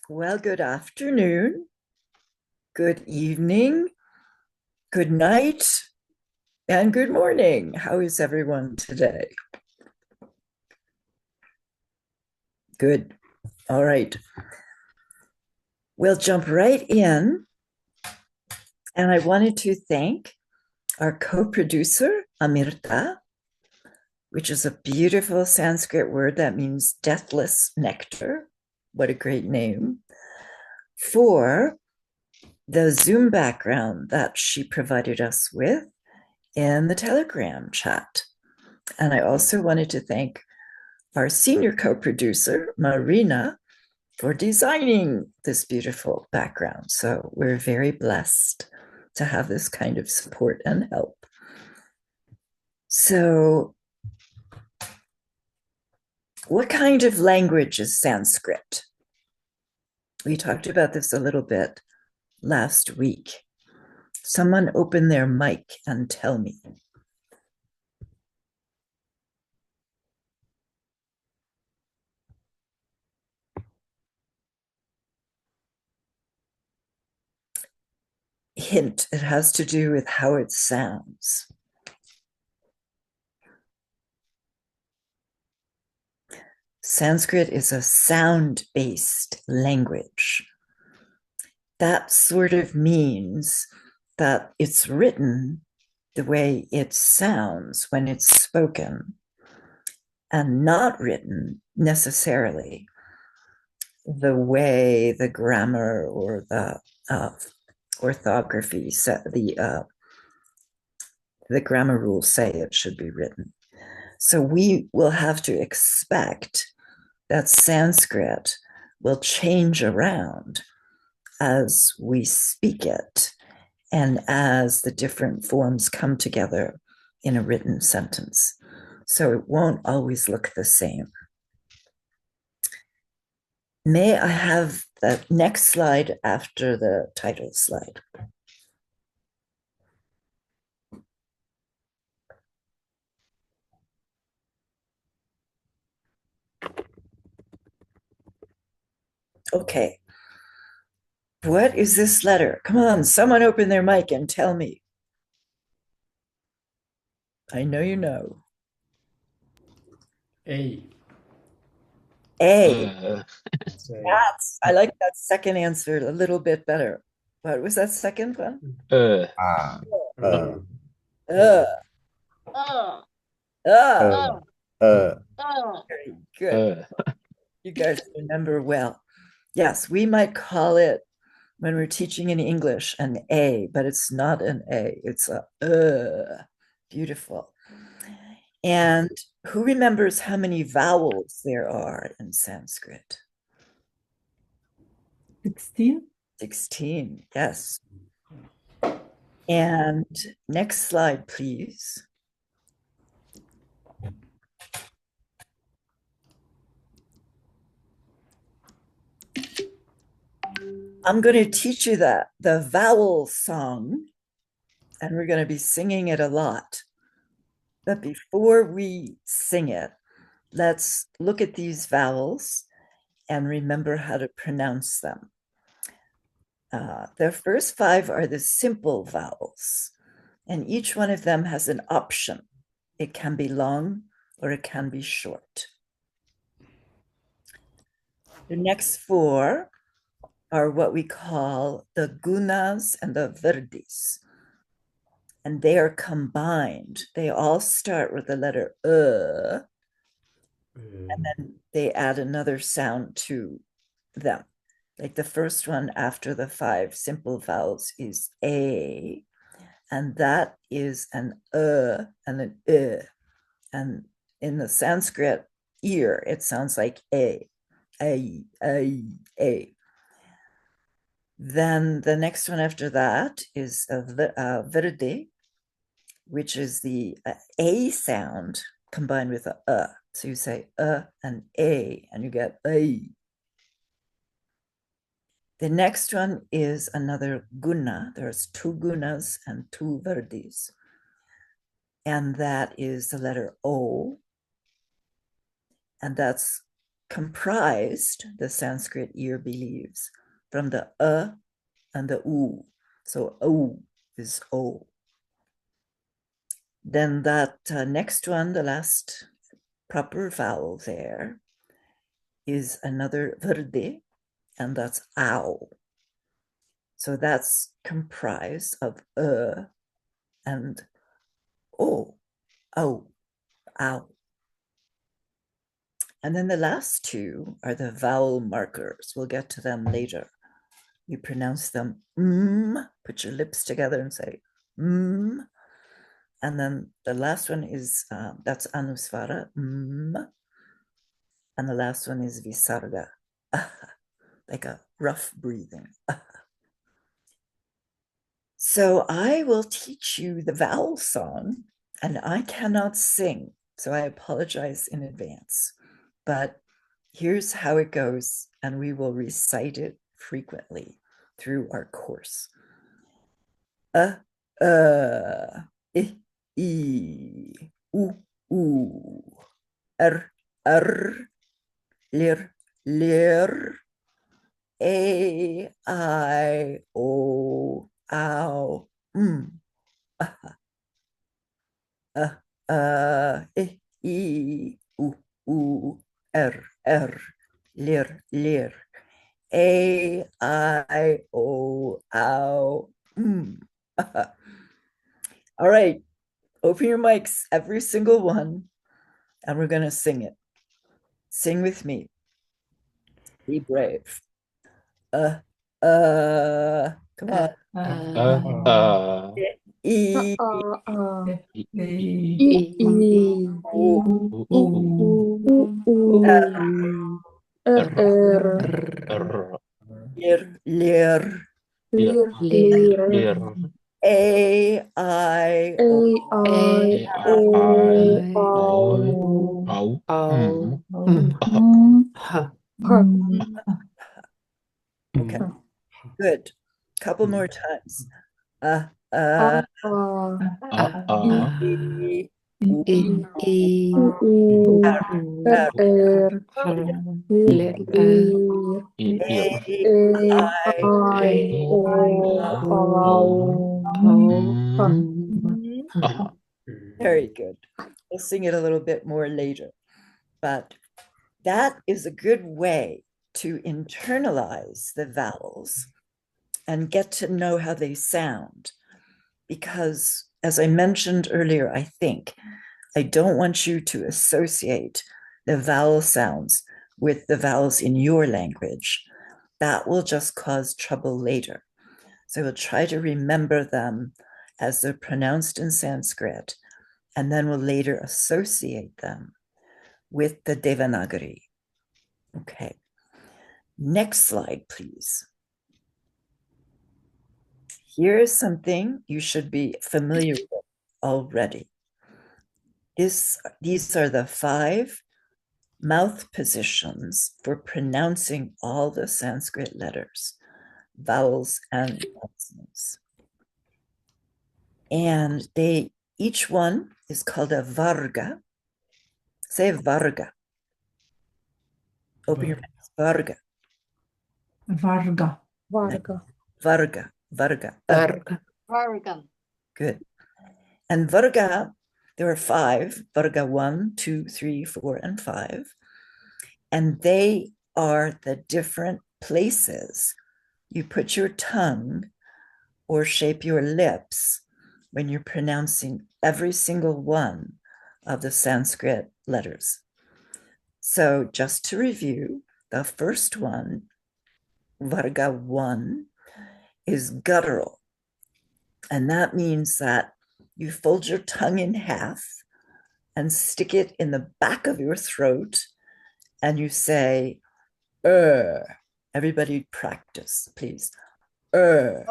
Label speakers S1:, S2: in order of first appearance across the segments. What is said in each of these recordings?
S1: Well, good afternoon, good evening, good night, and good morning. How is everyone today? Good. All right. We'll jump right in. And I wanted to thank our co-producer, Amirta, which is a beautiful Sanskrit word that means deathless nectar. What a great name. For the Zoom background that she provided us with in the Telegram chat. And I also wanted to thank our senior co-producer, Marina, for designing this beautiful background. So we're very blessed to have this kind of support and help. So what kind of language is Sanskrit? We talked about this a little bit last week. Someone open their mic and tell me. Hint, it has to do with how it sounds. Sanskrit is a sound-based language. That sort of means that it's written the way it sounds when it's spoken, and not written necessarily the way the grammar or the orthography, the grammar rules say it should be written. So we will have to expect that Sanskrit will change around as we speak it and as the different forms come together in a written sentence. So it won't always look the same. May I have the next slide after the title slide? Okay. What is this letter? Come on, someone open their mic and tell me. I know you know.
S2: A.
S1: A.
S2: Say.
S1: I like that second answer a little bit better. What was that second one?
S3: 啊
S2: Uh,
S1: Uh,
S4: Uh,
S1: uh,
S3: 呃
S1: very good. You guys remember well. Yes, we might call it when we're teaching in English an A, but it's not an A. It's a beautiful. And who remembers how many vowels there are in Sanskrit?
S2: 16?
S1: 16, yes. And next slide, please. I'm going to teach you the vowel song, and we're going to be singing it a lot. But before we sing it, let's look at these vowels and remember how to pronounce them. The first five are the simple vowels, and each one of them has an option. It can be long or it can be short. The next four are what we call the gunas and the verdis, and they are combined. They all start with the letter and then they add another sound to them. Like the first one after the five simple vowels is A, and that is an and an and in the Sanskrit ear, it sounds like a. Then the next one after that is a verde, which is the a sound combined with a. So you say and a, and you get a. The next one is another guna. There's two gunas and two verdis. And that is the letter O. And that's comprised, the Sanskrit ear believes, from the and the u. So o is o. Then that next one, the last proper vowel there, is another verde, and that's ow. So that's comprised of and o, ow, ow. And then the last two are the vowel markers. We'll get to them later. You pronounce them put your lips together and say And then the last one is, that's anusvara, and the last one is visarga, like a rough breathing. So I will teach you the vowel song, and I cannot sing, so I apologize in advance. But here's how it goes, and we will recite it frequently through our course. I, u, lir, lir, I, o, ow, lir, lir, I, o, ow, All right, open your mics, every single one, and we're going to sing it. Sing with me. Be brave. Come on. E, lir, I, Okay, good. Couple more times. E, Very good. We'll sing it a little bit more later. But that is a good way to internalize the vowels and get to know how they sound. Because, as I mentioned earlier, I don't want you to associate the vowel sounds with the vowels in your language. That will just cause trouble later. So we'll try to remember them as they're pronounced in Sanskrit, and then we'll later associate them with the Devanagari. Okay. Next slide, please. Here's something you should be familiar with already. These are the 5 mouth positions for pronouncing all the Sanskrit letters, vowels and consonants. And each one is called a varga. Say varga. Open your mouth. Varga.
S2: Varga.
S1: Varga. Good. And varga, there are 5. Varga 1, 2, 3, 4, and 5. And they are the different places you put your tongue or shape your lips when you're pronouncing every single one of the Sanskrit letters. So just to review, the first one, Varga 1, is guttural. And that means that you fold your tongue in half and stick it in the back of your throat and you say, Everybody practice, please. Good.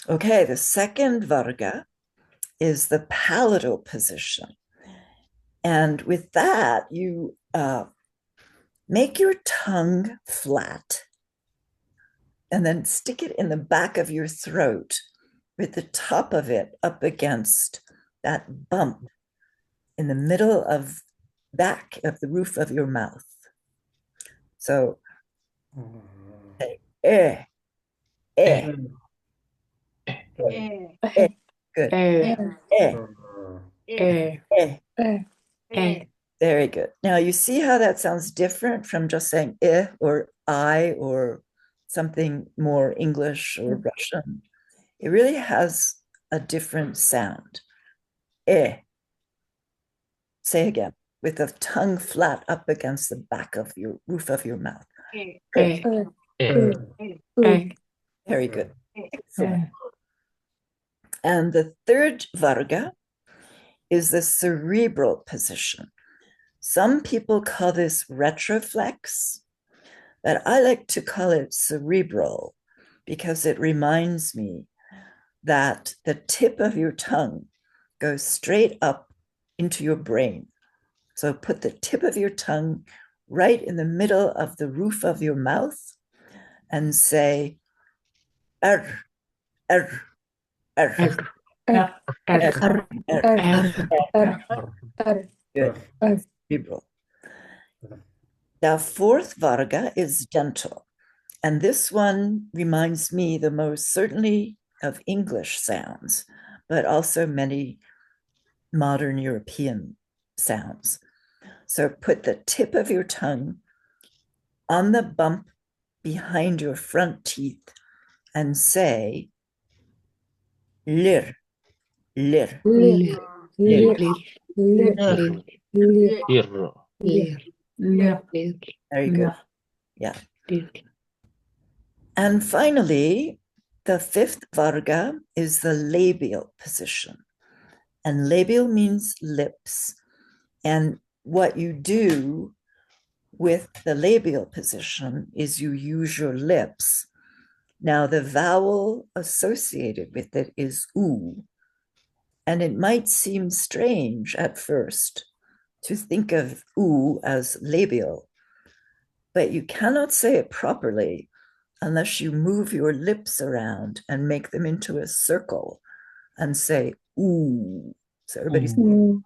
S1: Okay, the second varga is the palatal position. And with that, you make your tongue flat and then stick it in the back of your throat with the top of it up against that bump in the middle of back of the roof of your mouth. So say eh, eh, eh. Good. Eh. Very good. Now you see how that sounds different from just saying eh or I or something more English or Russian. It really has a different sound. Eh. Say again, with the tongue flat up against the back of your roof of your mouth. Very good. Excellent. And the third varga is the cerebral position. Some people call this retroflex, but I like to call it cerebral because it reminds me that the tip of your tongue goes straight up into your brain. So put the tip of your tongue right in the middle of the roof of your mouth and say, er, er, er. Good. Cerebral. The fourth varga is dental. And this one reminds me the most certainly of English sounds, but also many modern European sounds. So put the tip of your tongue on the bump behind your front teeth and say, lir, lir, lir. Very good. Yeah. And finally, the fifth varga is the labial position. And labial means lips. And what you do with the labial position is you use your lips. Now, the vowel associated with it is oo. And it might seem strange at first to think of oo as labial, but you cannot say it properly unless you move your lips around and make them into a circle and say ooh. So everybody say ooh.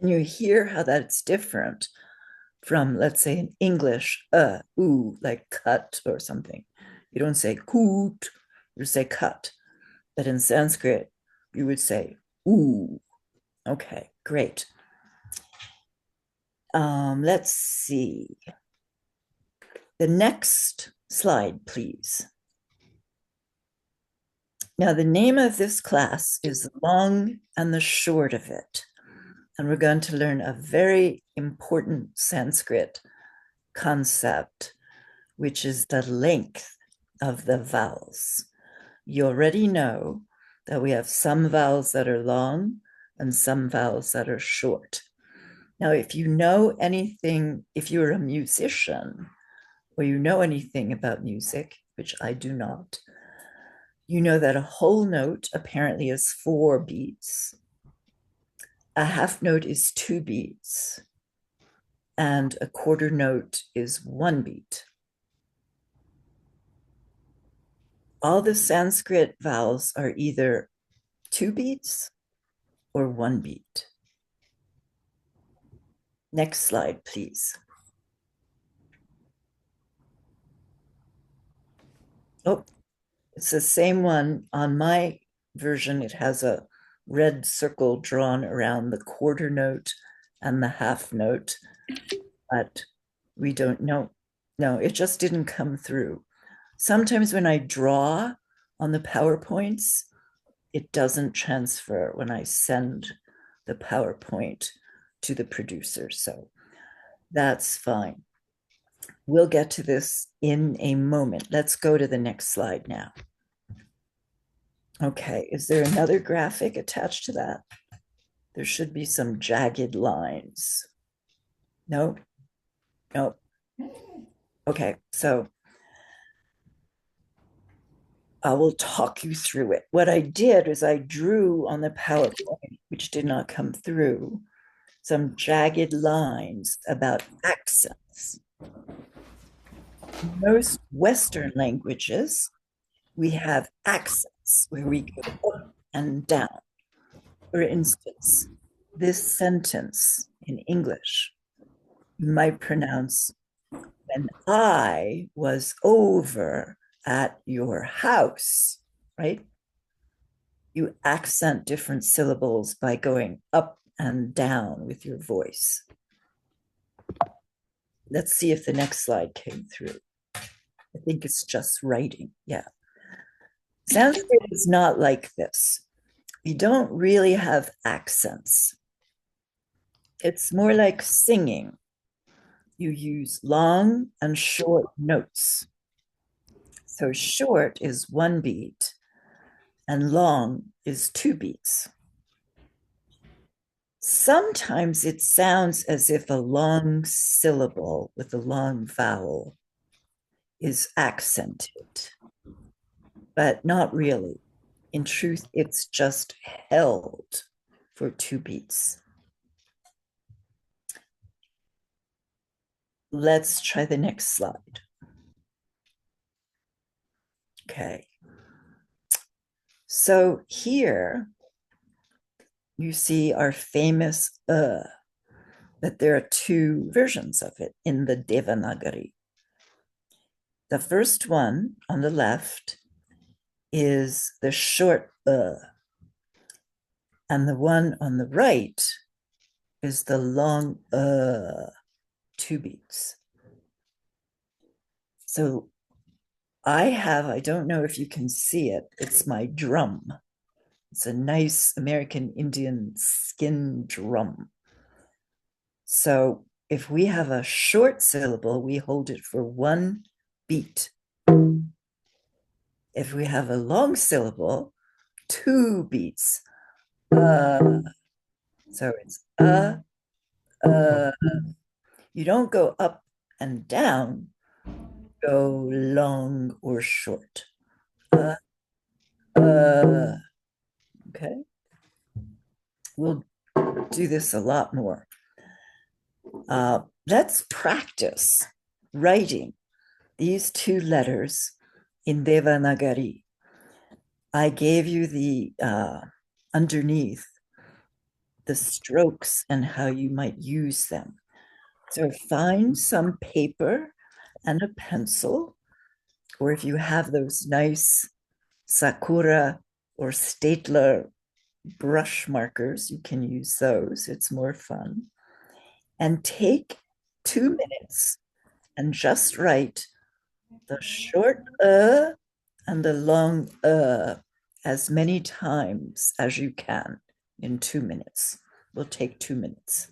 S1: And you hear how that's different from, let's say, in English, ooh, like cut or something. You don't say coot, you say cut. But in Sanskrit, you would say ooh. Okay, great. Let's see. The next slide, please. Now, the name of this class is the long and the short of it. And we're going to learn a very important Sanskrit concept, which is the length of the vowels. You already know that we have some vowels that are long and some vowels that are short. Now, if you know anything, if you're a musician or you know anything about music, which I do not, you know that a whole note apparently is 4 beats. A half note is 2 beats. And a quarter note is 1 beat. All the Sanskrit vowels are either 2 beats or 1 beat. Next slide, please. Oh, it's the same one. On my version, it has a red circle drawn around the quarter note and the half note, but we don't know. No, it just didn't come through. Sometimes when I draw on the PowerPoints, it doesn't transfer when I send the PowerPoint to the producer. So that's fine. We'll get to this in a moment. Let's go to the next slide now. Okay, is there another graphic attached to that? There should be some jagged lines. No? No. Okay, so I will talk you through it. What I did is I drew on the PowerPoint, which did not come through, some jagged lines about accents. most Western languages, we have accents where we go up and down. For instance, this sentence in English, you might pronounce, when I was over at your house, right? You accent different syllables by going up and down with your voice. Let's see if the next slide came through. I think it's just writing. Yeah. Sanskrit is not like this. We don't really have accents. It's more like singing. You use long and short notes. So short is 1 beat and long is 2 beats. Sometimes it sounds as if a long syllable with a long vowel is accented, but not really. In truth, it's just held for 2 beats. Let's try the next slide. Okay. So here you see our famous but there are 2 versions of it in the Devanagari. The first one on the left is the short and the one on the right is the long 2 beats. So I don't know if you can see it, it's my drum. It's a nice American Indian skin drum. So if we have a short syllable, we hold it for 1 beat. If we have a long syllable, 2 beats. So it's you don't go up and down, go long or short. Okay. We'll do this a lot more. Let's practice writing these 2 letters in Devanagari. I gave you the underneath the strokes and how you might use them. So find some paper and a pencil, or if you have those nice Sakura or Stadler brush markers, you can use those. It's more fun. And take 2 minutes and just write the short and the long as many times as you can in 2 minutes. We'll take 2 minutes.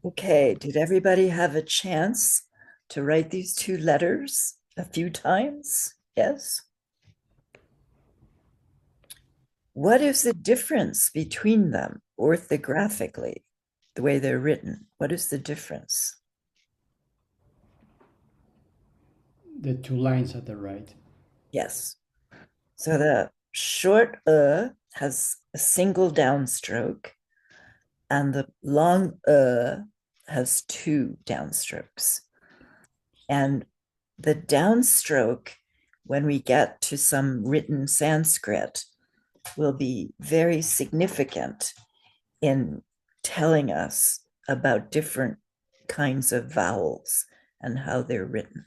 S1: Okay, did everybody have a chance to write these 2 letters a few times? Yes? What is the difference between them orthographically, the way they're written? What is the difference?
S4: The two lines at the right.
S1: Yes. So the short has a single downstroke, and the long has two downstrokes. And the downstroke, when we get to some written Sanskrit, will be very significant in telling us about different kinds of vowels and how they're written.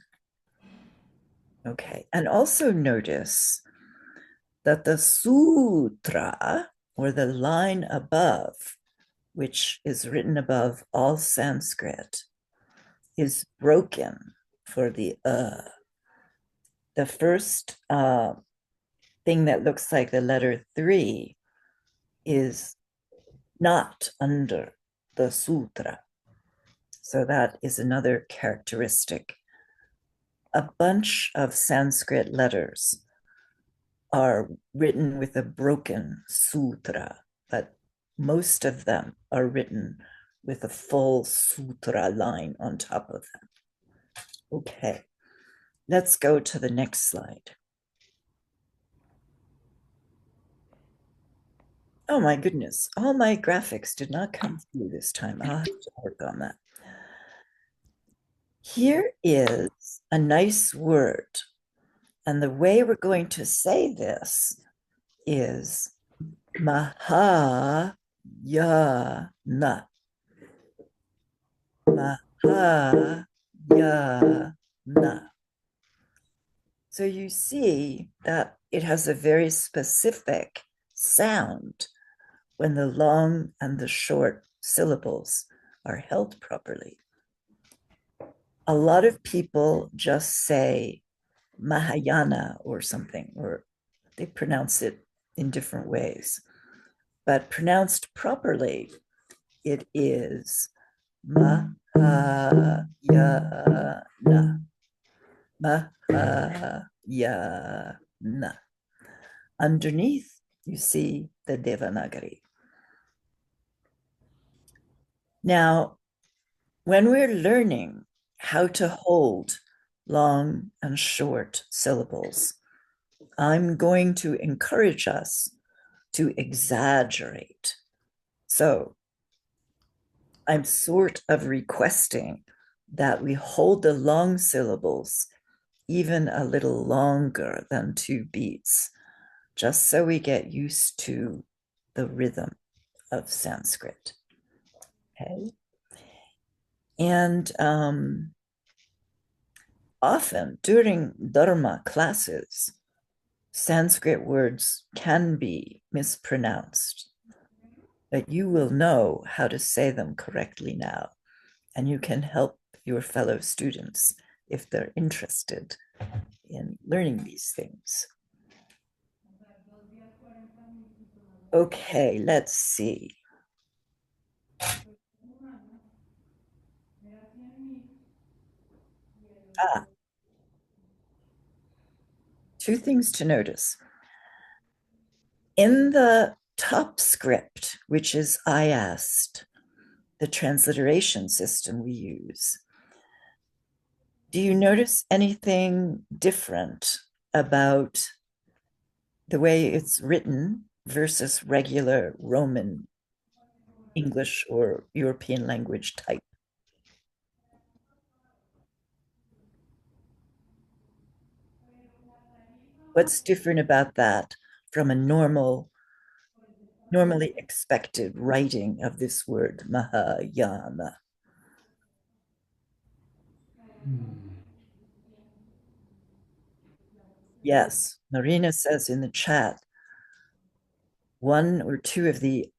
S1: Okay, and also notice that the sutra, or the line above, which is written above all Sanskrit, is broken for the The first thing that looks like the letter 3 is not under the sutra. So that is another characteristic. A bunch of Sanskrit letters are written with a broken sutra, but most of them are written with a full sutra line on top of them. Okay, let's go to the next slide. Oh my goodness, all my graphics did not come through this time. I'll have to work on that. Here is a nice word, and the way we're going to say this is Mahayana. Mahayana. So you see that it has a very specific sound when the long and the short syllables are held properly. A lot of people just say Mahayana or something, or they pronounce it in different ways. But pronounced properly, it is Mahayana. Mahayana. Underneath, you see the Devanagari. Now, when we're learning how to hold long and short syllables, I'm going to encourage us to exaggerate. So I'm sort of requesting that we hold the long syllables even a little longer than 2 beats, just so we get used to the rhythm of Sanskrit. Okay. And often during Dharma classes, Sanskrit words can be mispronounced, but you will know how to say them correctly now, and you can help your fellow students if they're interested in learning these things. Okay, let's see. Two things to notice. In the top script, which is I asked, the transliteration system we use, do you notice anything different about the way it's written versus regular Roman English or European language type? What's different about that from a normally expected writing of this word, Mahayana? Yes, Marina says in the chat, 1 or 2 of the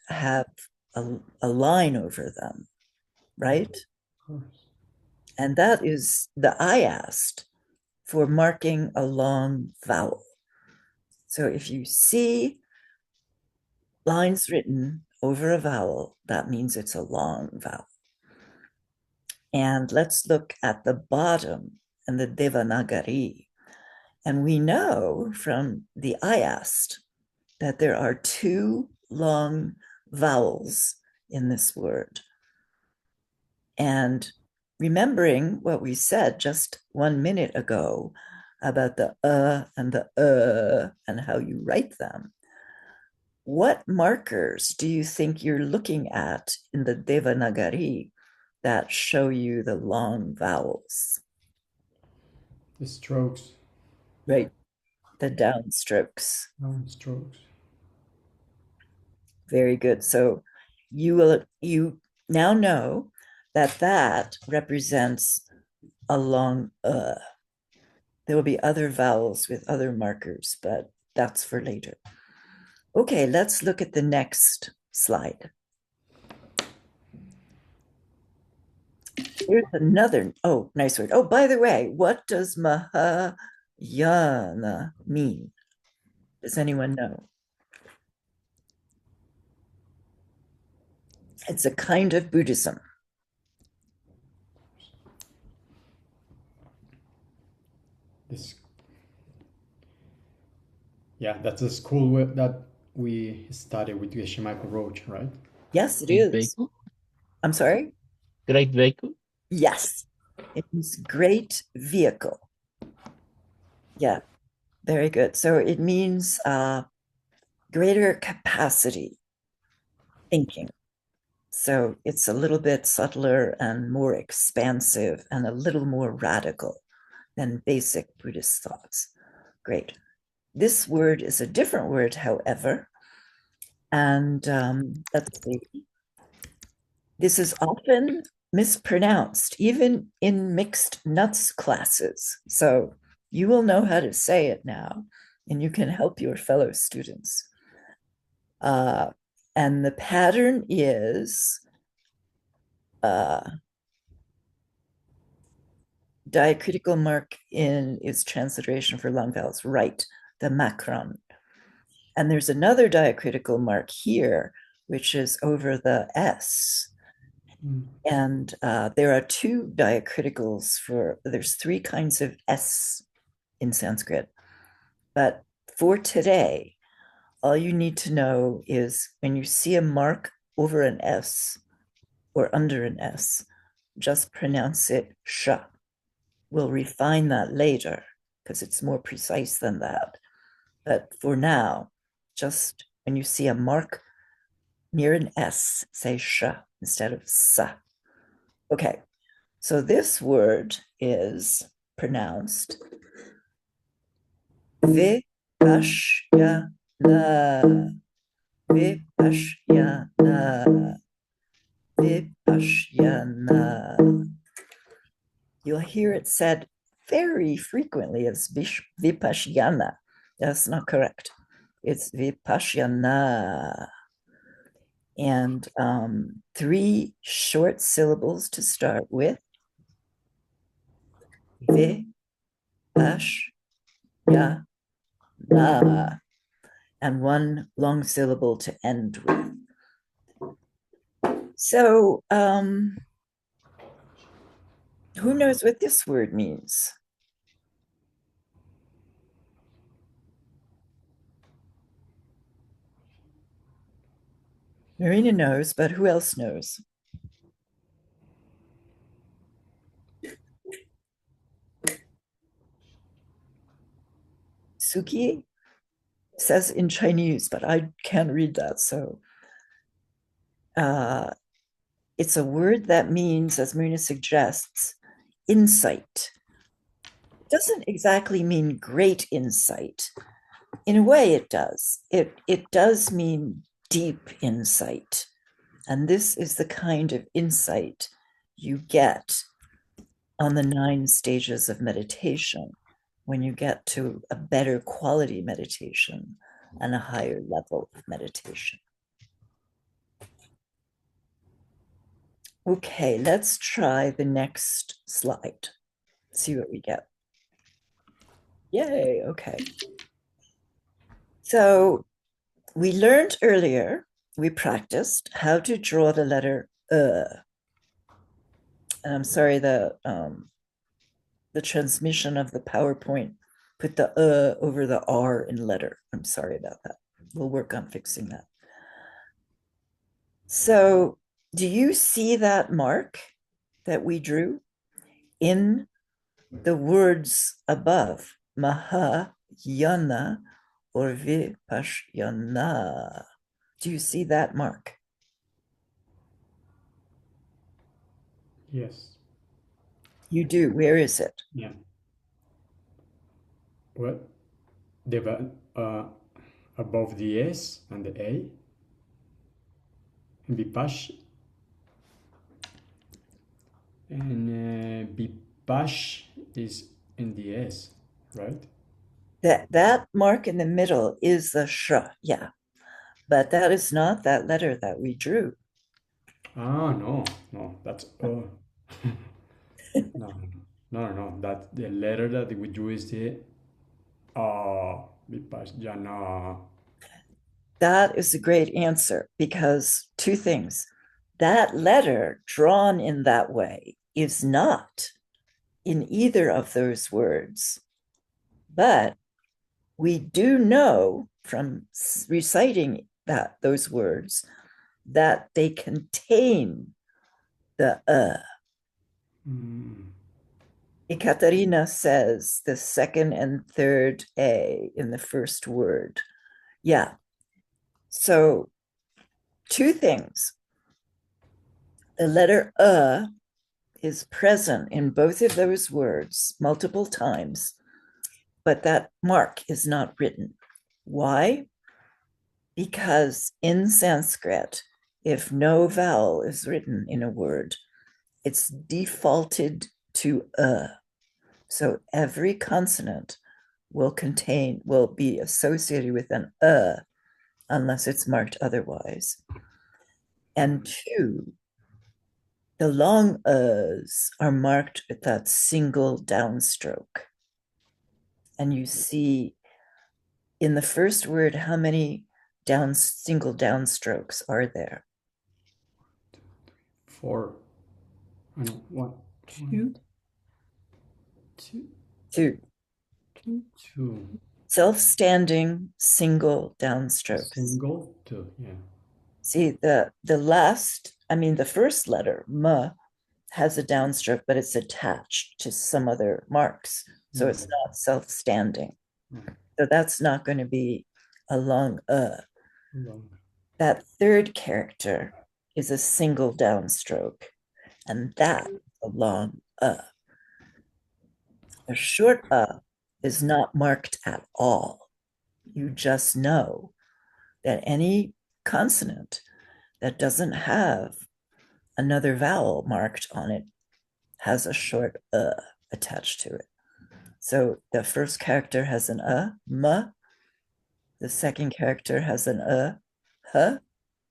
S1: have a line over them, right? And that is the I asked for marking a long vowel. So if you see lines written over a vowel, that means it's a long vowel. And let's look at the bottom and the Devanagari. And we know from the I asked that there are 2 long vowels in this word. And remembering what we said just 1 minute ago about the and the and how you write them, what markers do you think you're looking at in the Devanagari that show you the long vowels?
S4: The strokes.
S1: Right, the downstrokes.
S4: Strokes.
S1: Very good. So you now know that represents a long There will be other vowels with other markers, but that's for later. Okay, let's look at the next slide. Here's another, oh, nice word. Oh, by the way, what does Mahayana mean? Does anyone know? It's a kind of Buddhism.
S4: Yeah, that's a school that we studied with Geshe Michael Roach, right?
S1: Yes, it
S5: Great
S1: is.
S5: vehicle?
S1: I'm sorry?
S5: Great vehicle?
S1: Yes, it means great vehicle. Yeah, very good. So it means greater capacity thinking. So it's a little bit subtler and more expansive and a little more radical than basic Buddhist thoughts. Great. This word is a different word, however, and let's see. This is often mispronounced, even in mixed nuts classes. So you will know how to say it now, and you can help your fellow students. And the pattern is diacritical mark in its transliteration for long vowels, right, the macron. And there's another diacritical mark here, which is over the S. And there are two diacriticals there's three kinds of S in Sanskrit. But for today, all you need to know is when you see a mark over an S or under an S, just pronounce it sh. We'll refine that later because it's more precise than that. But for now, just when you see a mark near an S, say sh instead of sa. Okay, so this word is pronounced vipashyana, vipashyana, vipashyana. You'll hear it said very frequently as vipashyana. That's not correct. It's vipashyana. And three short syllables to start with. Vipashyana. And one long syllable to end with. So, who knows what this word means? Marina knows, but who else knows? Suki says in Chinese, but I can't read that. So it's a word that means, as Marina suggests, insight. It doesn't exactly mean great insight. In a way, it does. It does mean deep insight. And this is the kind of insight you get on the 9 stages of meditation when you get to a better quality meditation and a higher level of meditation. Okay, let's try the next slide. See what we get. Yay, okay. So we learned earlier, we practiced how to draw the letter and I'm sorry, the transmission of the PowerPoint put the over the R in letter. I'm sorry about that. We'll work on fixing that. So do you see that mark that we drew in the words above, Mahayana or Vipassana. Do you see that mark?
S4: Yes.
S1: You do. Where is it?
S4: Yeah. What? The above the S and the A. And Vipash. And Vipash is in the S, right?
S1: That mark in the middle is the sh, yeah. But that is not that letter that we drew.
S4: Ah, no, that's no, That the letter that we drew is the Vipassana.
S1: That is a great answer because two things. That letter drawn in that way is not in either of those words. But we do know from reciting those words that they contain the
S4: Mm.
S1: Ekaterina says the second and third A in the first word. Yeah. So two things. The letter is present in both of those words multiple times, but that mark is not written. Why? Because in Sanskrit, if no vowel is written in a word, it's defaulted to So every consonant will be associated with an unless it's marked otherwise. And two, the long uhs are marked with that single downstroke. And you see in the first word, how many single downstrokes are there?
S4: 4. I know, 1,
S2: 2,
S4: 2,
S1: Two.
S4: 2.
S1: Self-standing single downstrokes.
S4: Single 2, yeah.
S1: See, the first letter, M, has a downstroke, but it's attached to some other marks. So it's not self-standing. So that's not going to be a long
S4: Long.
S1: That third character is a single downstroke, and that is a long A short is not marked at all. You just know that any consonant that doesn't have another vowel marked on it has a short attached to it. So the first character has an M. The second character has an H.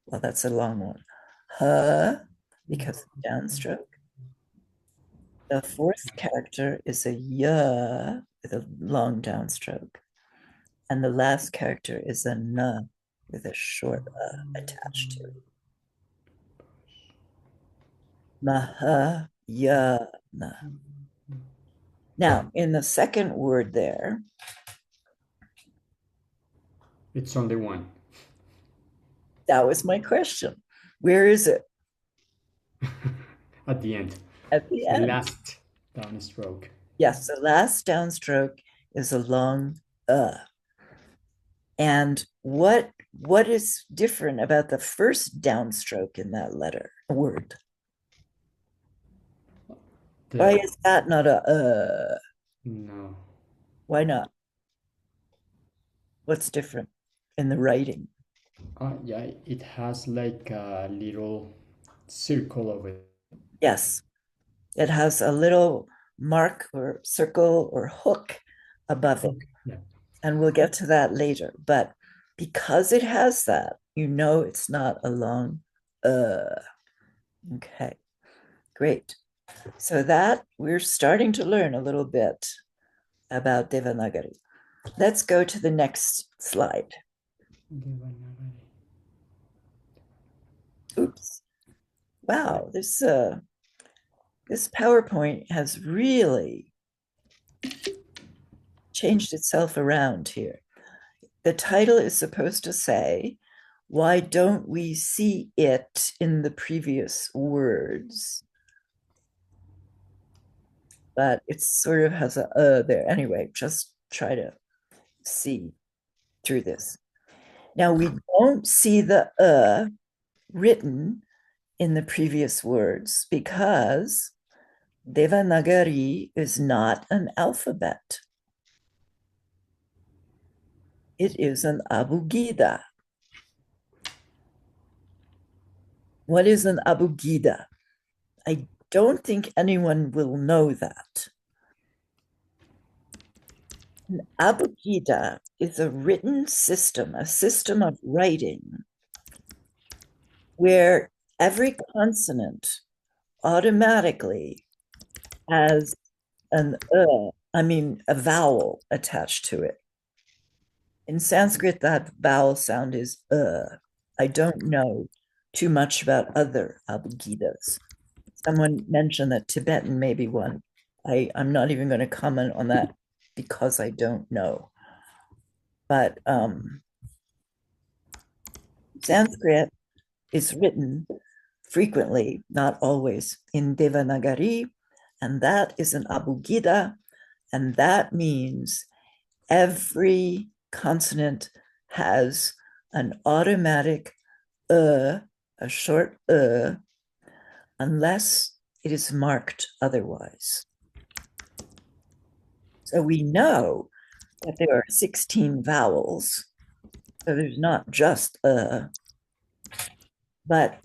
S1: Well, that's a long one. H, because of downstroke. The fourth character is a Y with a long downstroke. And the last character is a N with a short attached to it. Mahayana. Now, in the second word there,
S4: It's only one.
S1: that was my question. Where is it?
S4: At the end.
S1: At the end.
S4: Last downstroke.
S1: Yes, the last downstroke is a long And what is different about the first downstroke in that word? Why is that not a
S4: No.
S1: Why not? What's different in the writing?
S4: Yeah, it has like a little circle over it.
S1: Yes, it has a little mark or circle or hook above it.
S4: Yeah.
S1: And we'll get to that later. But because it has that, you know it's not a long Okay, great. So that we're starting to learn a little bit about Devanagari. Let's go to the next slide. Oops. Wow, this PowerPoint has really changed itself around here. The title is supposed to say, why don't we see it in the previous words? but it sort of has a there. Anyway, just try to see through this. Now we don't see the written in the previous words because Devanagari is not an alphabet. It is an abugida. What is an abugida? I don't think anyone will know that. An abugida is a written system, a system of writing where every consonant automatically has a vowel attached to it. In Sanskrit, that vowel sound is I don't know too much about other abhigidas. Someone mentioned that Tibetan may be one. I'm not even going to comment on that because I don't know. But Sanskrit is written frequently, not always, in Devanagari, and that is an abugida, and that means every consonant has an automatic a short unless it is marked otherwise. So we know that there are 16 vowels, so there's not just but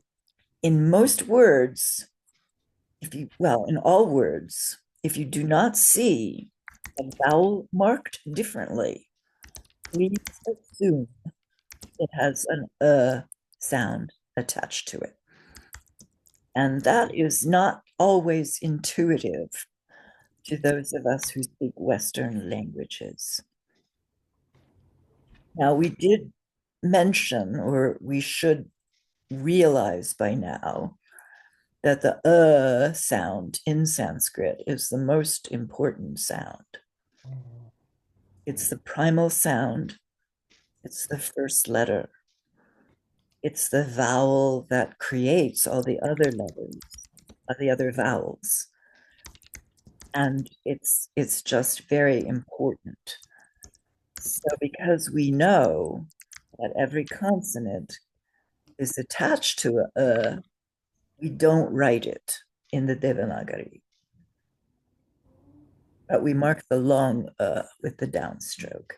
S1: in most words, in all words, if you do not see a vowel marked differently, please assume it has an sound attached to it. And that is not always intuitive to those of us who speak Western languages. Now, we did mention, or we should realize by now, that the sound in Sanskrit is the most important sound. It's the primal sound. It's the first letter. It's the vowel that creates all the other letters, the other vowels. And it's just very important. So because we know that every consonant is attached to a, we don't write it in the Devanagari. But we mark the long with the downstroke.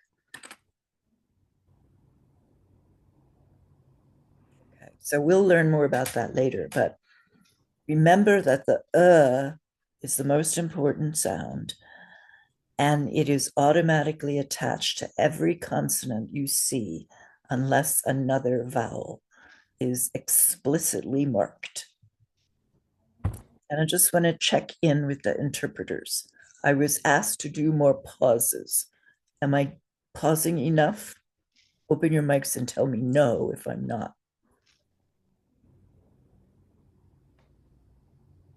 S1: Okay, so we'll learn more about that later, but remember that the is the most important sound, and it is automatically attached to every consonant you see unless another vowel is explicitly marked. And I just want to check in with the interpreters. I was asked to do more pauses. Am I pausing enough? Open your mics and tell me no if I'm not.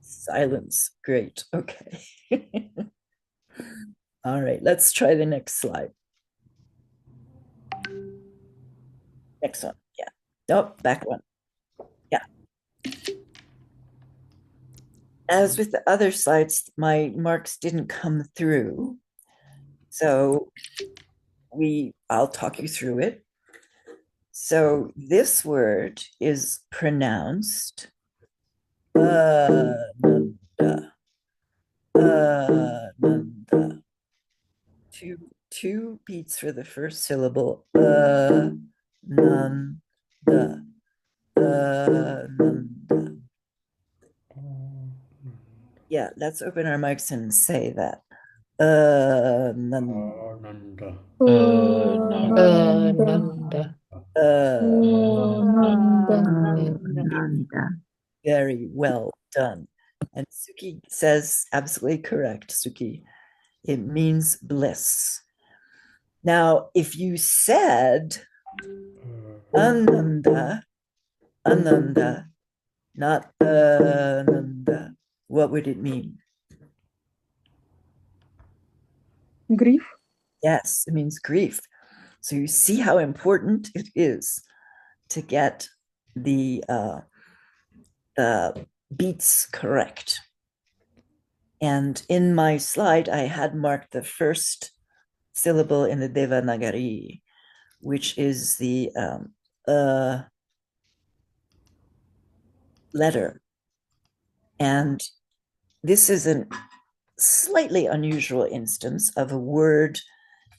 S1: Silence. Great. Okay. All right, let's try the next slide. Next one. Yeah. Oh, back one. Yeah. As with the other slides, my marks didn't come through. So I'll talk you through it. So this word is pronounced Ananda. Ananda. Two beats for the first syllable. Ananda. Ananda. Yeah, let's open our mics and say that.
S4: Ananda.
S5: Ananda.
S1: Ananda. Very well done. And Suki says absolutely correct, Suki. It means bliss. Now, if you said Ananda, Ananda, not Ananda, what would it mean?
S2: Grief.
S1: Yes, it means grief. So you see how important it is to get the beats correct. And in my slide, I had marked the first syllable in the Devanagari, which is the letter. And this is a slightly unusual instance of a word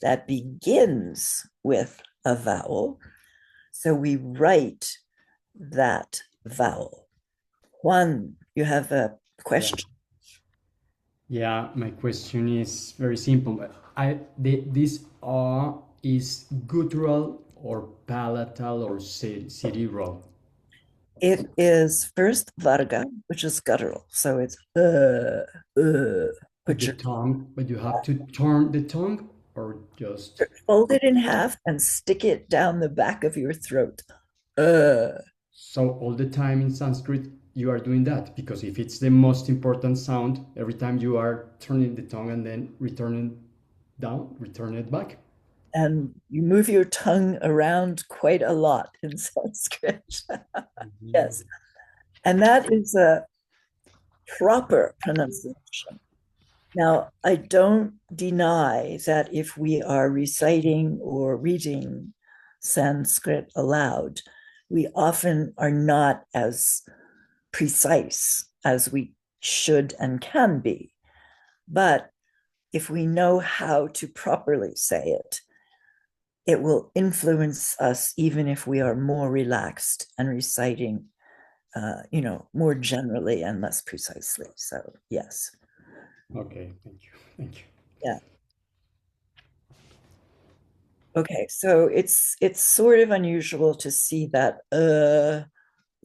S1: that begins with a vowel. So we write that vowel. Juan, you have a question?
S4: Yeah, my question is very simple. This R is guttural or palatal or cerebral?
S1: It is first varga, which is guttural. So it's
S4: With
S1: put
S4: the
S1: your
S4: tongue, but you have to turn the tongue or just
S1: fold it in half and stick it down the back of your throat.
S4: so all the time in Sanskrit you are doing that because if it's the most important sound, every time you are turning the tongue and then returning down, return it back.
S1: And you move your tongue around quite a lot in Sanskrit. Yes. And that is a proper pronunciation. Now, I don't deny that if we are reciting or reading Sanskrit aloud, we often are not as precise as we should and can be. But if we know how to properly say it, it will influence us even if we are more relaxed and reciting, more generally and less precisely. So, yes.
S4: Okay, thank you. Thank you.
S1: Yeah. Okay, so it's sort of unusual to see that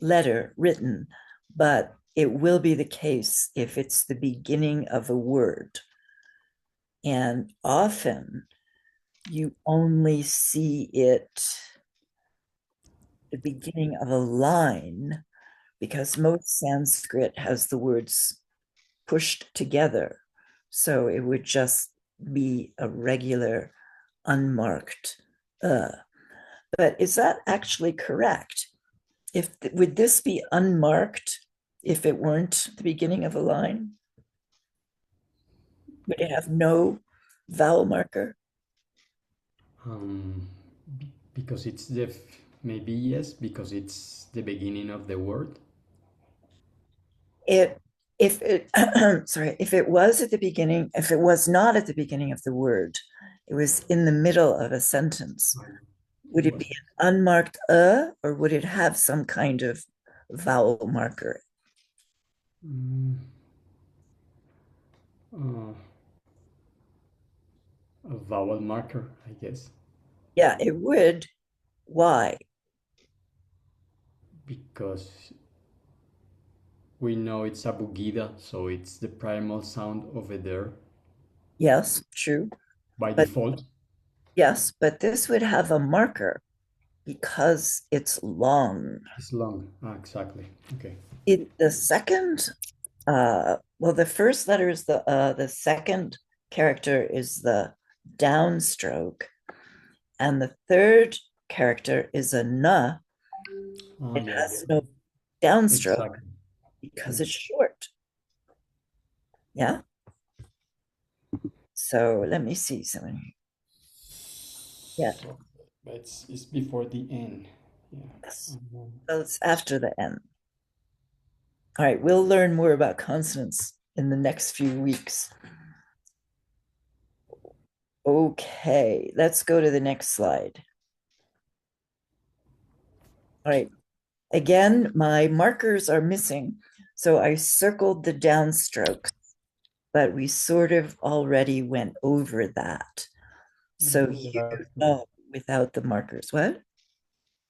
S1: letter written, but it will be the case if it's the beginning of a word. And often you only see it the beginning of a line because most Sanskrit has the words pushed together. So it would just be a regular unmarked But is that actually correct? Would this be unmarked if it weren't the beginning of a line? Would it have no vowel marker?
S4: Um, because it's the maybe yes, because it's the beginning of the word.
S1: If it sorry, if it was at the beginning, if it was not at the beginning of the word, it was in the middle of a sentence, would it be an unmarked or would it have some kind of vowel marker?
S4: Uh, a vowel marker, I guess.
S1: Yeah, it would. Why?
S4: Because we know it's abugida, so it's the primal sound over there
S1: Yes, true.
S4: by
S1: But
S4: default.
S1: yes, but this would have a marker because it's long.
S4: It's long. Ah, exactly. Okay.
S1: The second, well, the first letter is the second character is the downstroke, and the third character is a na.
S4: Ah,
S1: It
S4: yeah.
S1: has no downstroke
S4: Exactly.
S1: because it's short. Yeah. So let me see something. Yeah.
S4: So it's before the N. Yeah.
S1: Yes. So it's after the N. All right, we'll learn more about consonants in the next few weeks. Okay, let's go to the next slide. All right, again, my markers are missing, so I circled the downstrokes, but we sort of already went over that. So without the markers, what?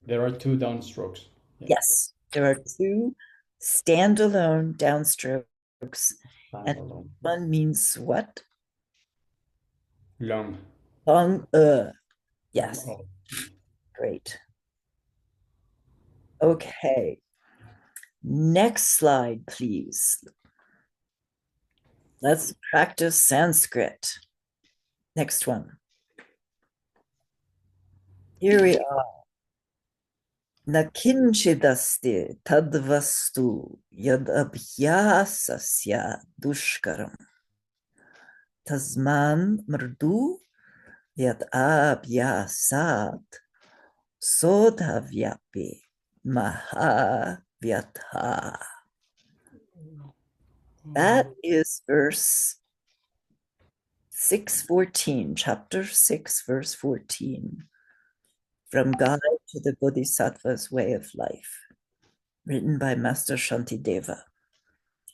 S4: There are two downstrokes. Yeah.
S1: Yes, there are two standalone downstrokes, and
S4: Standalone.
S1: one means what?
S4: Long.
S1: Long, yes,
S4: Oh.
S1: great. Okay, next slide, please. Let's practice Sanskrit. Next one. Here we are. Nakinchidasti tadvastu yad abhyasasya dushkaram. Tasman mrdu yat abhyasat sodhavyapi mahavyatha. That is verse 6:14, chapter 6, verse 14. From God to the Bodhisattva's Way of Life, written by Master Shantideva.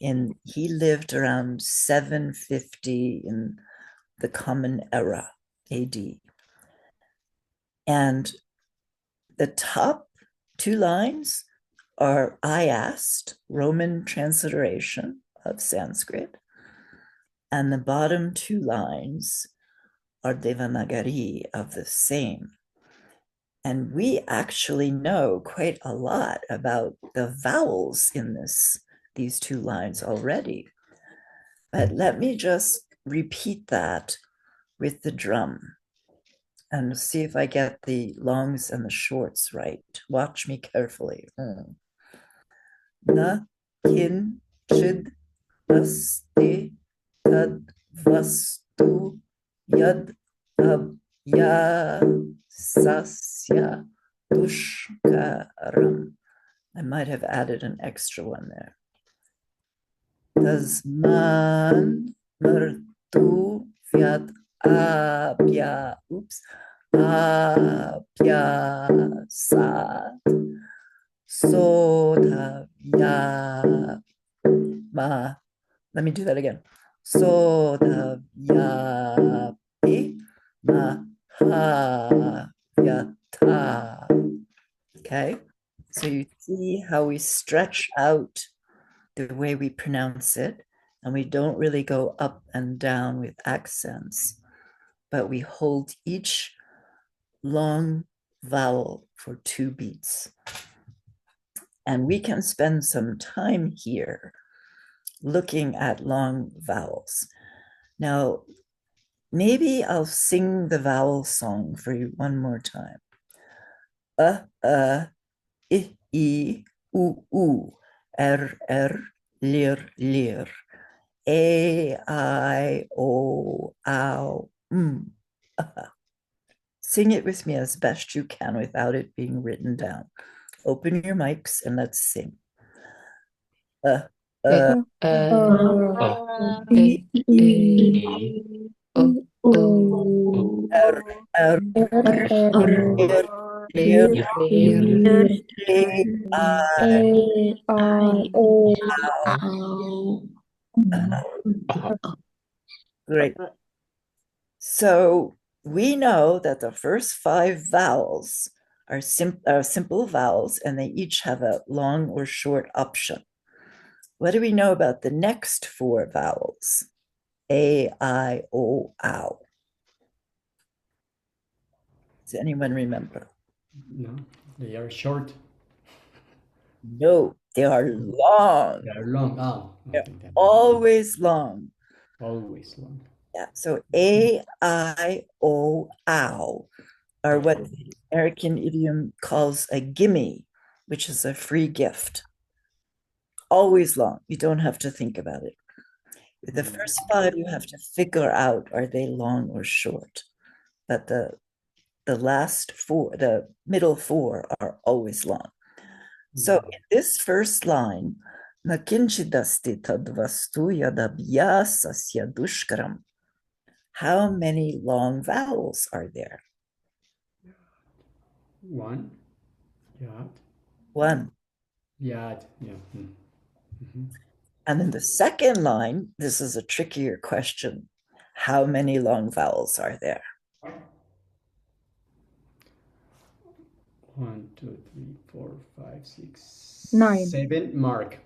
S1: And he lived around 750 in the Common Era, AD. And the top two lines are I asked, Roman transliteration of Sanskrit. And the bottom two lines are Devanagari of the same. And we actually know quite a lot about the vowels in these two lines already. But let me just repeat that with the drum and see if I get the longs and the shorts right. Watch me carefully. Na kin chid asti tad vastu yad abya sasya dushkaram. I might have added an extra one there. Tasman mertu vyat abya sat sodhavya ma. Let me do that again. Sodhavyapi mahavyatha. Okay, so you see how we stretch out the way we pronounce it, and we don't really go up and down with accents, but we hold each long vowel for 2 beats. And we can spend some time here looking at long vowels. Now, maybe I'll sing the vowel song for you one more time. I, u, lir, lir. A, I, O, ow, Sing it with me as best you can without it being written down. Open your mics and let's sing. Great. So we know that the first 5 vowels are simple vowels, and they each have a long or short option. What do we know about the next 4 vowels? A, I, O, ow. Does anyone remember?
S4: No, they are short.
S1: No, they are long.
S4: They are long. Oh,
S1: They're always long.
S4: Always long.
S1: Yeah, so A, I, O, ow are what the American idiom calls a gimme, which is a free gift. Always long. You don't have to think about it. With the first 5, you have to figure out, are they long or short? But the last 4, the middle 4 are always long. So in this first line, nakinchidasti tadvastu yadabhyasasya dushkaram. How many long vowels are there?
S4: 1. Yad.
S1: 1.
S4: Yad. Yeah. Mm-hmm.
S1: And in the second line, this is a trickier question. How many long vowels are there?
S4: 1, 2, 3, 4, 5, 6,
S2: 9.
S4: 7. Mark.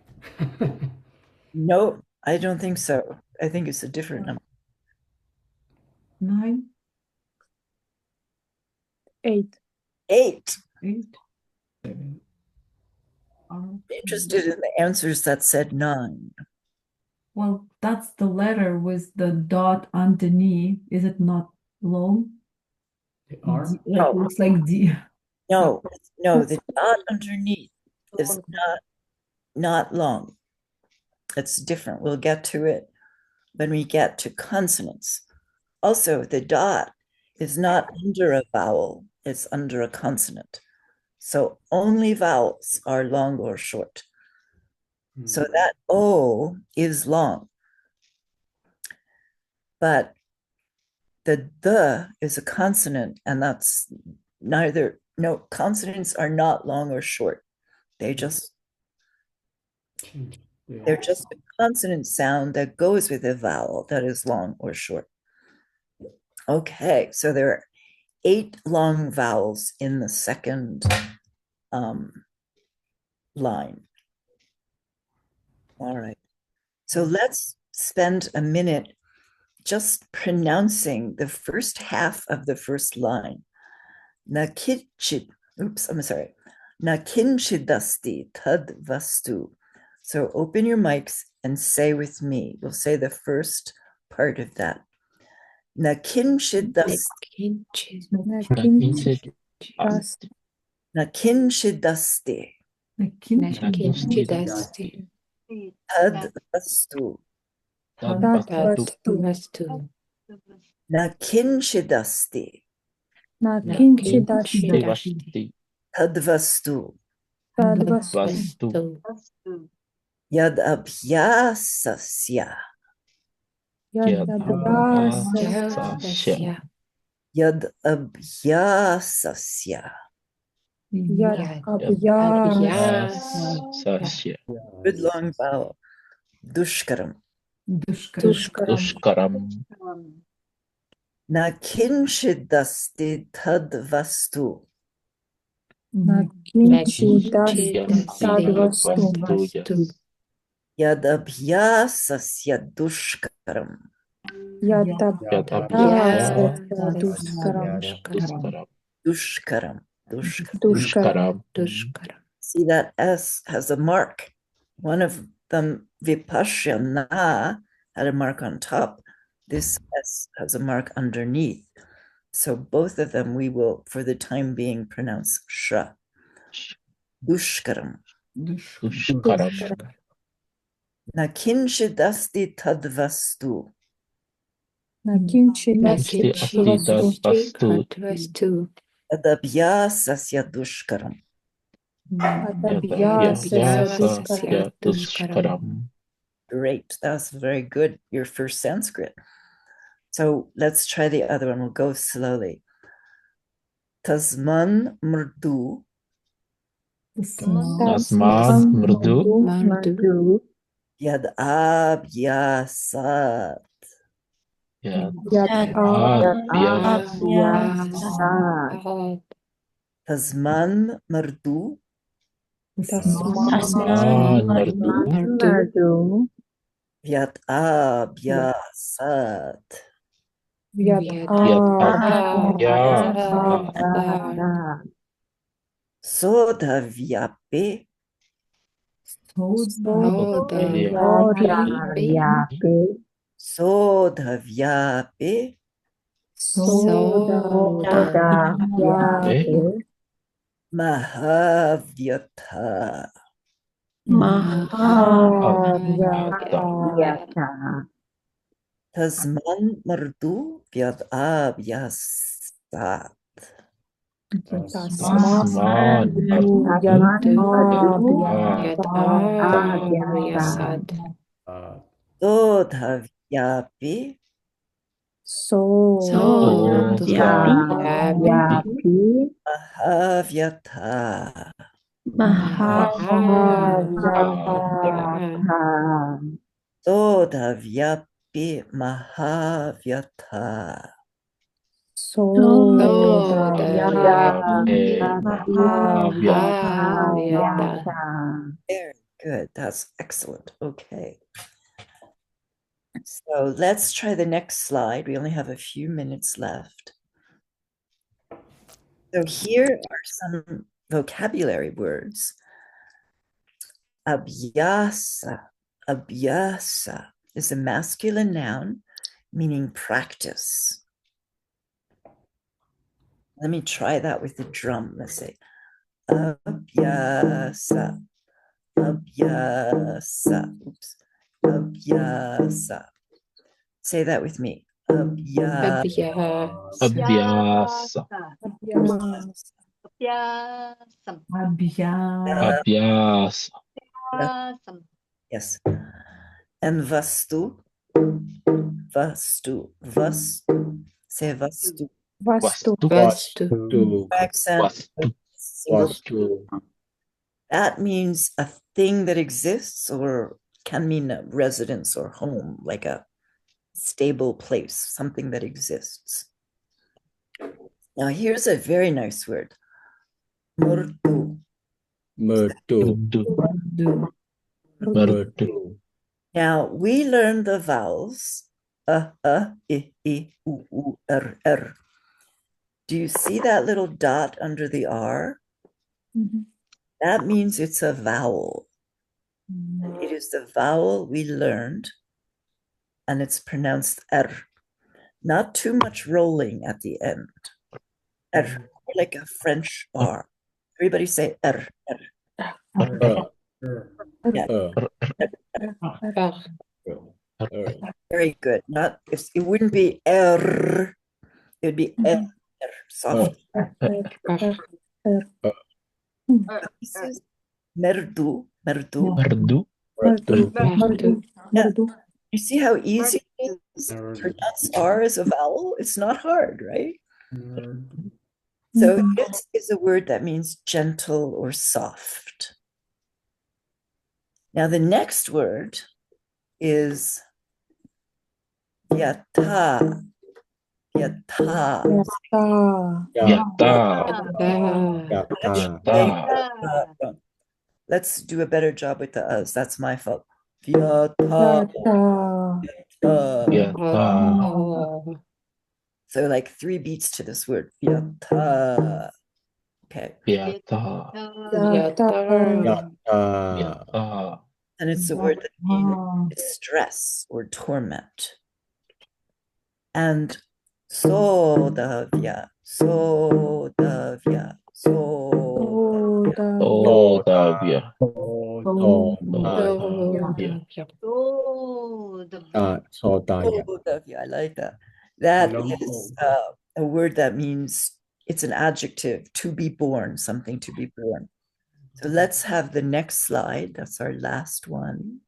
S1: No, I don't think so. I think it's a different number.
S2: 9. 8.
S1: 8.
S2: 8.
S4: 7.
S1: Interested in the answers that said 9.
S2: Well, that's the letter with the dot underneath. Is it not long?
S4: The R.
S2: Like, it looks like D.
S1: No, the dot underneath is not long. It's different. We'll get to it when we get to consonants. Also, the dot is not under a vowel, it's under a consonant. So only vowels are long or short. So that O is long. But the is a consonant, and that's neither, no, consonants are not long or short. They're just a consonant sound that goes with a vowel that is long or short. Okay, so there are 8 long vowels in the second line. All right. So let's spend a minute just pronouncing the first half of the first line. Nakinchid, I'm sorry. Nakinchidasti tad vastu. So open your mics and say with me. We'll say the first part of that. Nakinchidasti. Nakinchidasti. Tad vastu. Nakinchidasti. Tadvastu. Yad abhyasasya. Yad abhyasasya. Good long vowel. Dushkaram. Nakinchidasti tadvastu. Yad abhyasasya dushkaram. Dushkaram. See, that S has a mark. One of them, Vipassana, had a mark on top. This S has a mark underneath. So both of them we will, for the time being, pronounce Sha. Dushkaram. Nakinchidasti tadvastu. Adabhyasasya dushkaram. Great, that's very good. Your first Sanskrit. So let's try the other one. We'll go slowly. Tasman murdu. Yad abhyasat. Tasman murdu. Yad abhyasat. Sodhavyape. Sodhavyape. Mahavyata. Tasman mardu vyad abhyasat. Sodhavyape. Mahavyata. Sodhavyape mahavyata. Very good. That's excellent. Okay. So let's try the next slide. We only have a few minutes left. So here are some vocabulary words. Abhyasa. Abhyasa is a masculine noun meaning practice. Let me try that with the drum. Let's say abhyasa. Abhyasa. Oops. Abhyasa. Say that with me. Abhyasa.
S5: Abhyasa. Abhyasa.
S1: Yes. And vastu. Vastu. Vastu. Say vastu.
S5: Vastu.
S3: Vastu.
S1: Accent.
S5: Vastu.
S1: Single.
S3: Vastu.
S1: That means a thing that exists or can mean a residence or home, like a stable place, something that exists. Now, here's a very nice word. Murtu.
S3: Mertu.
S2: Do.
S3: Mertu.
S1: Now, we learned the vowels. I, u, r. Do you see that little dot under the R? That means it's a vowel. It is the vowel we learned, and it's pronounced R. Not too much rolling at the end. R, like a French R. Everybody say R. Yeah. Very good. Not if it wouldn't be R. It would be R. Soft. This is merdu. Merdu.
S5: Merdu.
S3: Mertu.
S1: You see how easy it is to pronounce R as a vowel? It's not hard, right? So this is a word that means gentle or soft. Now the next word is yata. Yata.
S5: Yatta.
S3: Yatta.
S1: Let's do a better job with the us. That's my fault. Yata.
S5: Yatta.
S1: So like 3 beats to this word. Yata. Okay.
S5: Yatta.
S3: Yatta.
S5: Yatta.
S1: And it's a word that means distress or torment. And sodavya.
S5: Sodavya.
S3: Sodavya. Sodavya.
S1: Sodavya. I like that. That is a word that means it's an adjective, to be born, something to be born. So let's have the next slide. That's our last one.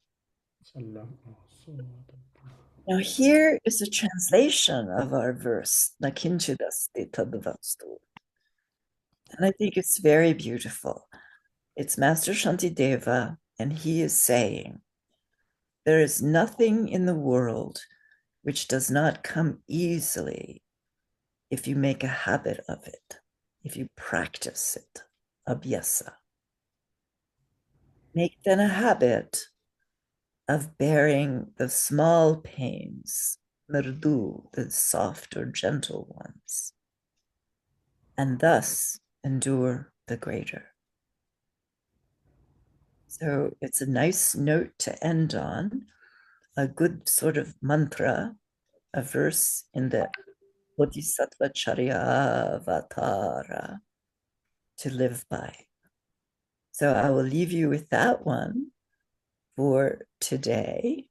S1: Now here is a translation of our verse. And I think it's very beautiful. It's Master Shantideva, and he is saying, there is nothing in the world which does not come easily if you make a habit of it, if you practice it, abhyasa. Make then a habit of bearing the small pains, mrdu, the soft or gentle ones, and thus endure the greater. So it's a nice note to end on, a good sort of mantra, a verse in the Bodhisattva Charyavatara to live by. So I will leave you with that one for today,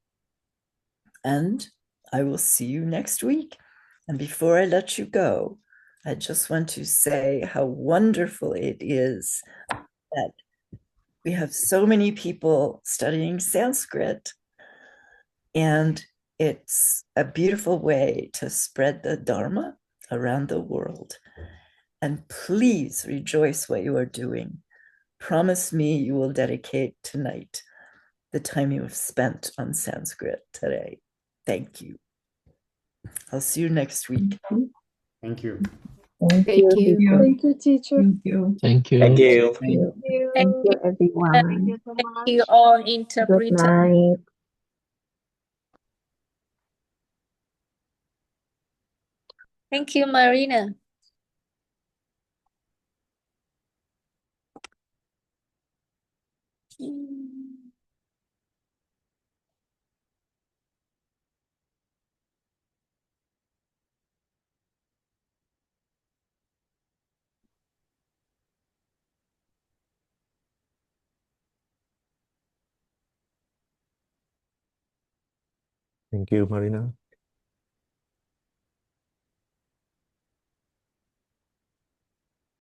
S1: and I will see you next week. And before I let you go, I just want to say how wonderful it is that we have so many people studying Sanskrit, and it's a beautiful way to spread the Dharma around the world. And please rejoice what you are doing. Promise me you will dedicate tonight the time you have spent on Sanskrit today. Thank you. I'll see you next week.
S4: Thank you.
S2: Thank you, teacher. Thank you.
S5: Thank you.
S3: Thank you.
S6: Thank you, everyone. Thank you all interpreter.
S7: Good night.
S6: Thank you, Marina.
S3: Thank you, Marina.